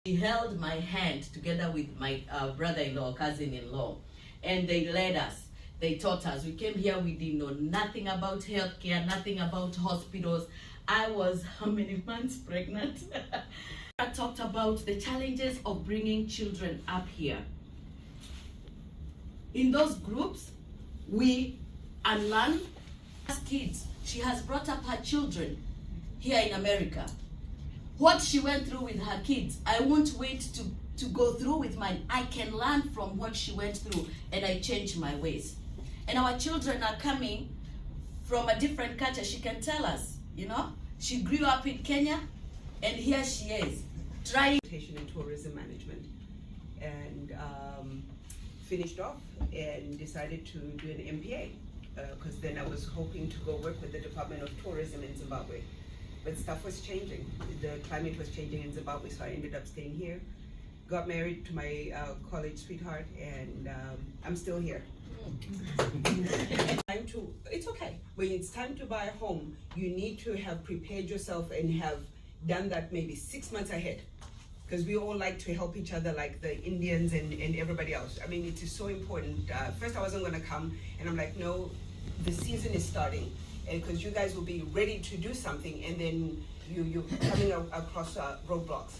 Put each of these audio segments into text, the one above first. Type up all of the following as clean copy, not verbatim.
She held my hand together with my brother-in-law, cousin-in-law, and they led us. They taught us. We came here, we didn't know nothing about healthcare, nothing about hospitals. I was how many months pregnant? I talked about the challenges of bringing children up here. In those groups, we unlearn as kids. She has brought up her children here in America. What she went through with her kids, I won't wait to go through with mine. I can learn from what she went through, and I change my ways. And our children are coming from a different culture. She can tell us, you know, she grew up in Kenya, and here she is, trying. In tourism management, and finished off and decided to do an MPA, because then I was hoping to go work with the Department of Tourism in Zimbabwe. But stuff was changing. The climate was changing in Zimbabwe, so I ended up staying here. Got married to my college sweetheart, and I'm still here. It's okay. When it's time to buy a home, you need to have prepared yourself and have done that maybe 6 months ahead. Because we all like to help each other, like the Indians and everybody else. I mean, it is so important. First, I wasn't going to come, and I'm like, no, the season is starting. And because you guys will be ready to do something, and then you're coming across roadblocks.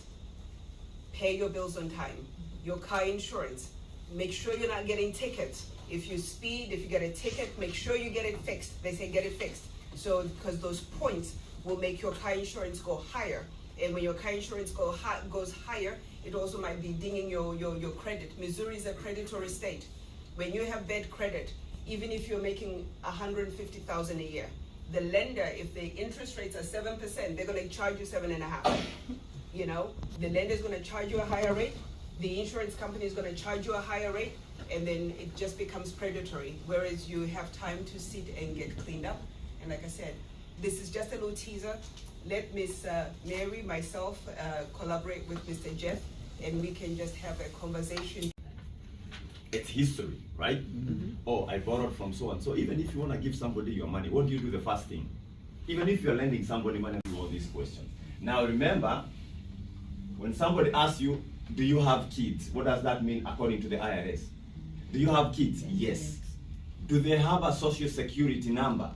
Pay your bills on time. Your car insurance. Make sure you're not getting tickets. If you speed, if you get a ticket, make sure you get it fixed. They say get it fixed. So, because those points will make your car insurance go higher. And when your car insurance goes higher, it also might be dinging your credit. Missouri is a predatory state. When you have bad credit, even if you're making $150,000 a year, the lender, if the interest rates are 7%, they're going to charge you 7.5%. You know, the lender is going to charge you a higher rate. The insurance company is going to charge you a higher rate, and then it just becomes predatory. Whereas you have time to sit and get cleaned up. And like I said, this is just a little teaser. Let Miss Mary, myself, collaborate with Mr. Jeff, and we can just have a conversation. It's history, right? Mm-hmm. Oh, I borrowed from so and so. Even if you want to give somebody your money, what do you do the first thing? Even if you're lending somebody money, do all these questions. Now remember, when somebody asks you, do you have kids? What does that mean according to the IRS? Do you have kids? Yes. Do they have a social security number?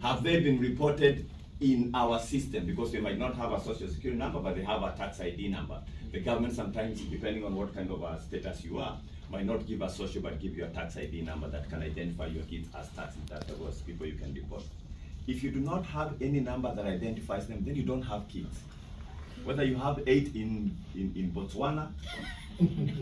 Have they been reported in our system? Because they might not have a social security number, but they have a tax ID number. The government sometimes, depending on what kind of a status you are, might not give a social, but give you a tax ID number that can identify your kids as tax was people you can deport. If you do not have any number that identifies them, then you don't have kids. Whether you have 8 in Botswana,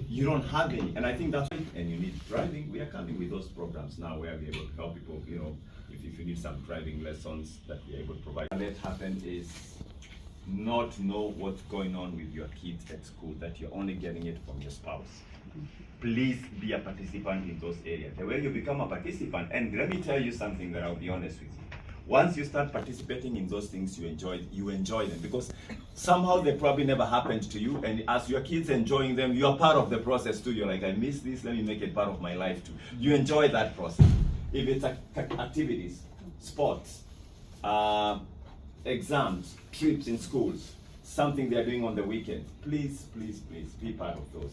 you don't have any. And I think that's why, and you need driving. We are coming with those programs now where we're able to help people, you know, if you need some driving lessons that we're able to provide. What let happen is not know what's going on with your kids at school, that you're only getting it from your spouse. Please be a participant in those areas. The way you become a participant, and let me tell you something that I'll be honest with you. Once you start participating in those things, you enjoy them, because somehow they probably never happened to you, and as your kids enjoying them, you are part of the process too. You're like, I miss this, let me make it part of my life too. You enjoy that process. If it's activities, sports, exams, trips in schools, something they're doing on the weekend, please, please, please be part of those.